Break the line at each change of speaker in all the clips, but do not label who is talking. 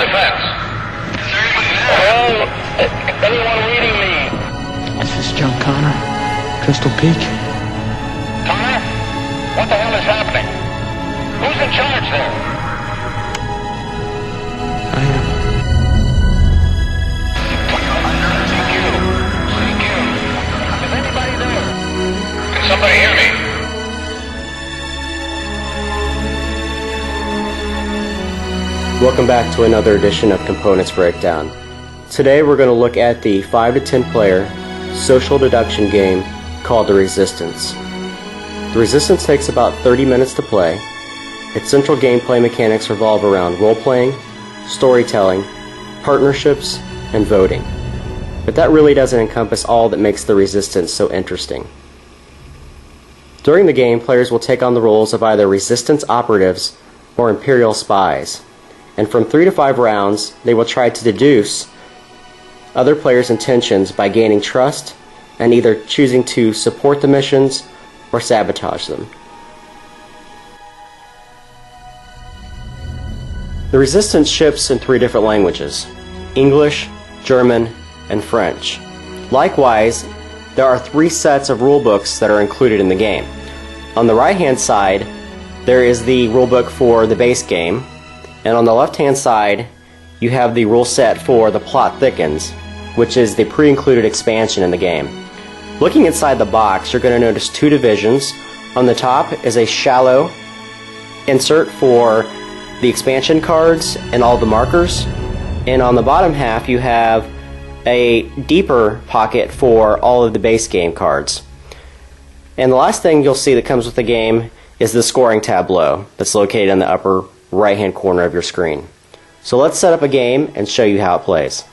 defense. Hello? Anyone reading me?
This is John Connor, Crystal Peak.
Connor? What the hell is happening? Who's in charge there?
I am.
CQ. Is anybody there? Can somebody hear me?
Welcome back to another edition of Components Breakdown. Today we're going to look at the 5 to 10 player social deduction game called The Resistance. The Resistance takes about 30 minutes to play. Its central gameplay mechanics revolve around role-playing, storytelling, partnerships, and voting. But that really doesn't encompass all that makes The Resistance so interesting. During the game, players will take on the roles of either Resistance operatives or Imperial spies. And from 3 to 5 rounds, they will try to deduce other players' intentions by gaining trust and either choosing to support the missions or sabotage them. The Resistance ships in 3 different languages: English, German, and French. Likewise, there are 3 sets of rulebooks that are included in the game. On the right-hand side, there is the rulebook for the base game, and on the left-hand side, you have the rule set for The Plot Thickens, which is the pre-included expansion in the game. Looking inside the box, you're going to notice 2 divisions. On the top is a shallow insert for the expansion cards and all the markers, and on the bottom half you have a deeper pocket for all of the base game cards. And the last thing you'll see that comes with the game is the scoring tableau that's located in the upper right hand corner of your screen. So let's set up a game and show you how it plays.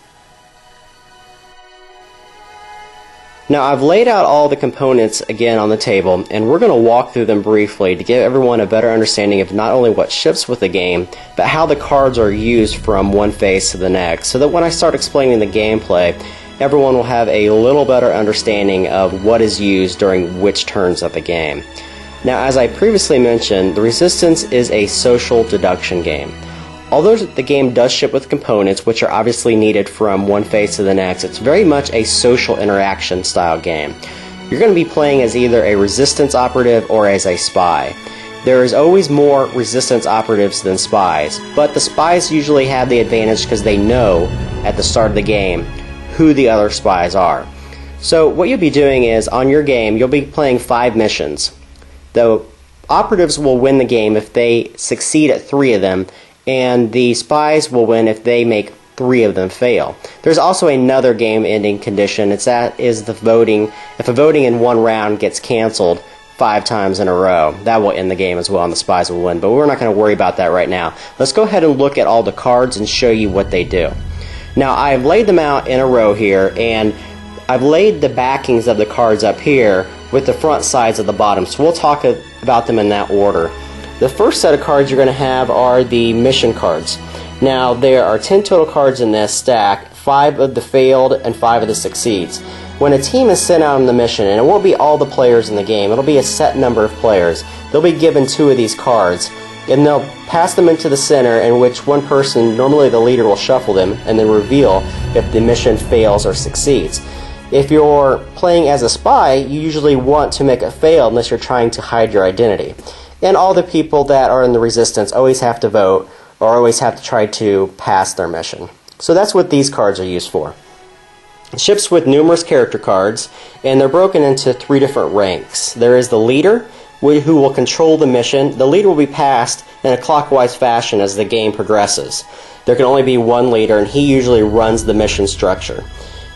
Now I've laid out all the components again on the table, and we're going to walk through them briefly to give everyone a better understanding of not only what ships with the game, but how the cards are used from one phase to the next, so that when I start explaining the gameplay, everyone will have a little better understanding of what is used during which turns of the game. Now, as I previously mentioned, The Resistance is a social deduction game. Although the game does ship with components, which are obviously needed from one phase to the next, it's very much a social interaction style game. You're going to be playing as either a Resistance operative or as a spy. There is always more Resistance operatives than spies, but the spies usually have the advantage because they know at the start of the game who the other spies are. So what you'll be doing is, on your game, you'll be playing 5 missions. The operatives will win the game if they succeed at 3 of them, and the spies will win if they make 3 of them fail. There's also another game-ending condition. That is the voting. If a voting in one round gets canceled 5 times in a row, that will end the game as well, and the spies will win. But we're not going to worry about that right now. Let's go ahead and look at all the cards and show you what they do. Now, I've laid them out in a row here, and I've laid the backings of the cards up here with the front sides at the bottom, so we'll talk about them in that order. The first set of cards you're going to have are the mission cards. Now, there are 10 total cards in this stack, 5 of the failed and 5 of the succeeds. When a team is sent out on the mission, and it won't be all the players in the game, it'll be a set number of players, they'll be given 2 of these cards, and they'll pass them into the center, in which one person, normally the leader, will shuffle them and then reveal if the mission fails or succeeds. If you're playing as a spy, you usually want to make it fail unless you're trying to hide your identity. And all the people that are in the Resistance always have to vote or always have to try to pass their mission. So that's what these cards are used for. Ships with numerous character cards, and they're broken into 3 different ranks. There is the leader, who will control the mission. The leader will be passed in a clockwise fashion as the game progresses. There can only be one leader, and he usually runs the mission structure.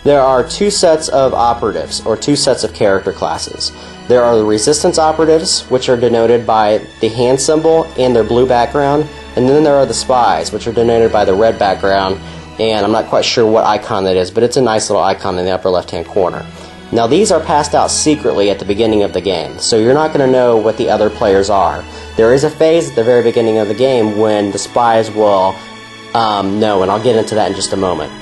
There are 2 sets of operatives, or 2 sets of character classes. There are the Resistance operatives, which are denoted by the hand symbol and their blue background, and then there are the spies, which are denoted by the red background, and I'm not quite sure what icon that is, but it's a nice little icon in the upper left-hand corner. Now, these are passed out secretly at the beginning of the game, so you're not going to know what the other players are. There is a phase at the very beginning of the game when the spies will know, and I'll get into that in just a moment.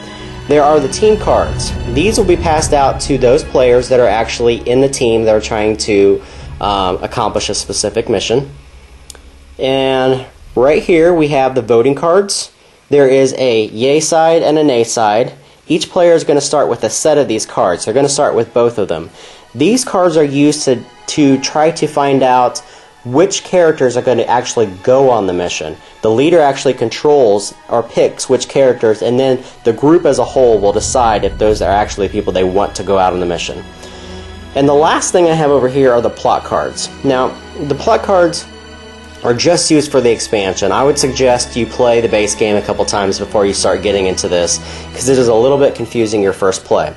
There are the team cards. These will be passed out to those players that are actually in the team that are trying to accomplish a specific mission. And right here we have the voting cards. there is a yay side and a nay side. Each player is going to start with a set of these cards. They're going to start with both of them. These cards are used to try to find out which characters are going to actually go on the mission. The leader actually controls or picks which characters, and then the group as a whole will decide if those are actually people they want to go out on the mission. And the last thing I have over here are the plot cards. Now, the plot cards are just used for the expansion. I would suggest you play the base game a couple times before you start getting into this, because it is a little bit confusing your first play.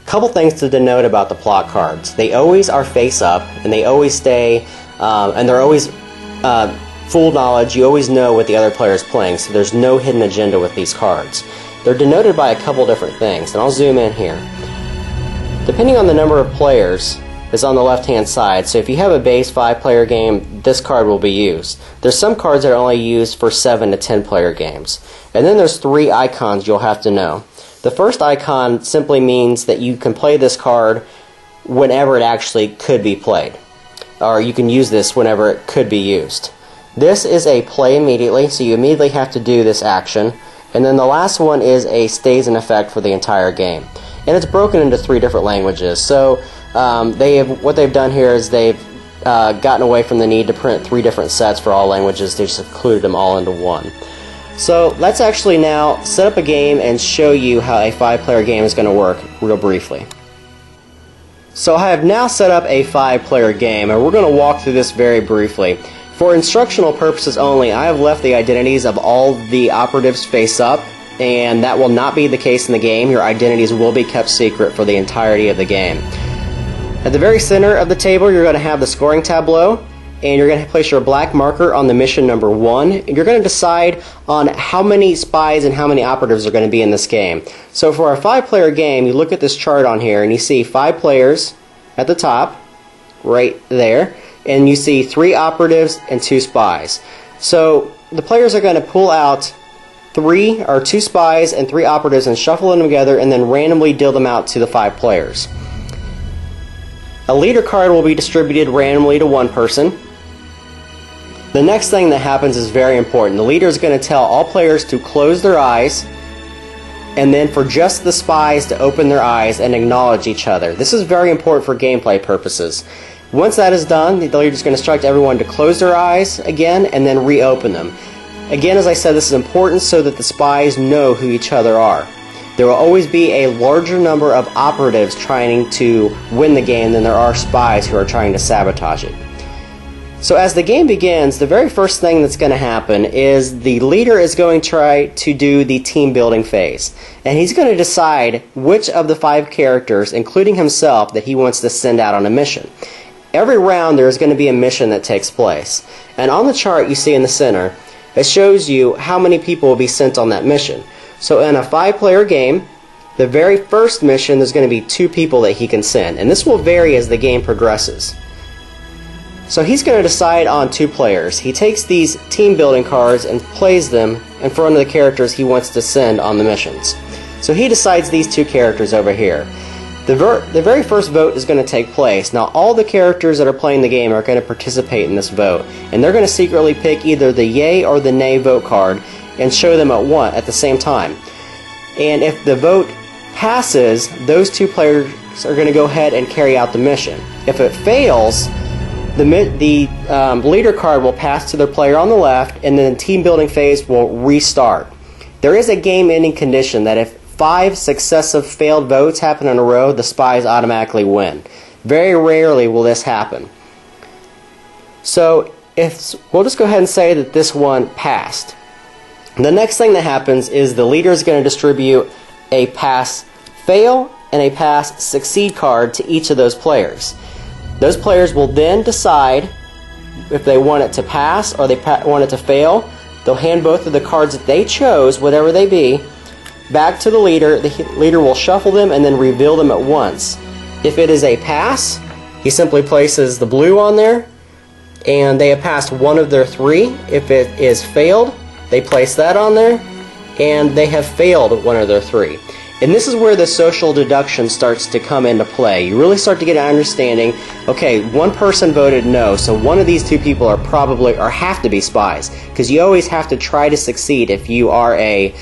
Couple things to denote about the plot cards. They always are face up, and they always stay, and they're always full knowledge. You always know what the other player is playing, so there's no hidden agenda with these cards. They're denoted by a couple different things, and I'll zoom in here. Depending on the number of players, is on the left hand side. So if you have a base 5-player game, this card will be used. There's some cards that are only used for 7 to 10 player games. And then there's 3 icons you'll have to know. The first icon simply means that you can play this card whenever it actually could be played. Or you can use this whenever it could be used. This is a play immediately, so you immediately have to do this action. And then the last one is a stays in effect for the entire game. And it's broken into 3 different languages. So what they've done here is they've gotten away from the need to print 3 different sets for all languages. They just included them all into one. So let's actually now set up a game and show you how a 5-player game is going to work real briefly. So I have now set up a 5-player game, and we're going to walk through this very briefly. For instructional purposes only, I have left the identities of all the operatives face up, and that will not be the case in the game. Your identities will be kept secret for the entirety of the game. At the very center of the table, you're going to have the scoring tableau, and you're going to place your black marker on the mission number 1, and you're going to decide on how many spies and how many operatives are going to be in this game. So for a 5-player game, you look at this chart on here, and you see 5 players at the top, right there, and you see 3 operatives and 2 spies. So the players are going to pull out 2 spies and 3 operatives and shuffle them together and then randomly deal them out to the 5 players. A leader card will be distributed randomly to one person. The next thing that happens is very important. The leader is going to tell all players to close their eyes, and then for just the spies to open their eyes and acknowledge each other. This is very important for gameplay purposes. Once that is done, the leader is going to instruct everyone to close their eyes again and then reopen them. Again, as I said, this is important so that the spies know who each other are. There will always be a larger number of operatives trying to win the game than there are spies who are trying to sabotage it. So as the game begins, the very first thing that's going to happen is the leader is going to try to do the team building phase. And he's going to decide which of the 5 characters, including himself, that he wants to send out on a mission. Every round there is going to be a mission that takes place. And on the chart you see in the center, it shows you how many people will be sent on that mission. So in a 5-player game, the very first mission there's going to be 2 people that he can send. And this will vary as the game progresses. So he's going to decide on 2 players. He takes these team building cards and plays them in front of the characters he wants to send on the missions. So he decides these 2 characters over here. The very first vote is going to take place. Now all the characters that are playing the game are going to participate in this vote. And they're going to secretly pick either the yay or the nay vote card and show them at the same time. And if the vote passes, those 2 players are going to go ahead and carry out the mission. If it fails, the leader card will pass to the player on the left, and then the team building phase will restart. There is a game-ending condition that if 5 successive failed votes happen in a row, the spies automatically win. Very rarely will this happen. So we'll just go ahead and say that this one passed. The next thing that happens is the leader is going to distribute a pass-fail and a pass-succeed card to each of those players. Those players will then decide if they want it to pass or they want it to fail. They'll hand both of the cards that they chose, whatever they be, back to the leader. The leader will shuffle them and then reveal them at once. If it is a pass, he simply places the blue on there, and they have passed one of their 3. If it is failed, they place that on there, and they have failed one of their 3. And this is where the social deduction starts to come into play. You really start to get an understanding, okay, one person voted no, so one of these two people are probably, or have to be spies. Because you always have to try to succeed if you are a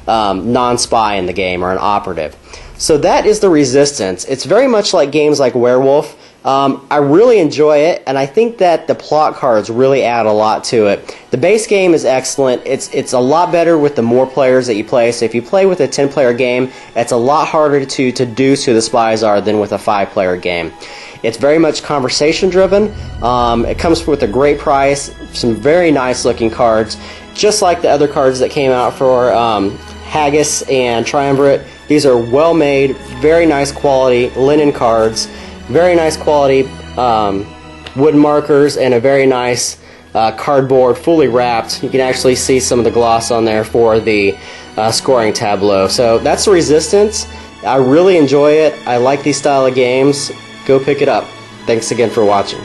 non-spy in the game, or an operative. So that is the Resistance. It's very much like games like Werewolf. I really enjoy it, and I think that the plot cards really add a lot to it. The base game is excellent. It's a lot better with the more players that you play. So if you play with a 10-player game, it's a lot harder to deduce who the spies are than with a 5-player game. It's very much conversation driven. It comes with a great price, some very nice looking cards, just like the other cards that came out for Haggis and Triumvirate. These are well made, very nice quality linen cards. Very nice quality wood markers, and a very nice cardboard, fully wrapped. You can actually see some of the gloss on there for the scoring tableau. So that's the Resistance. I really enjoy it. I like these style of games. Go pick it up. Thanks again for watching.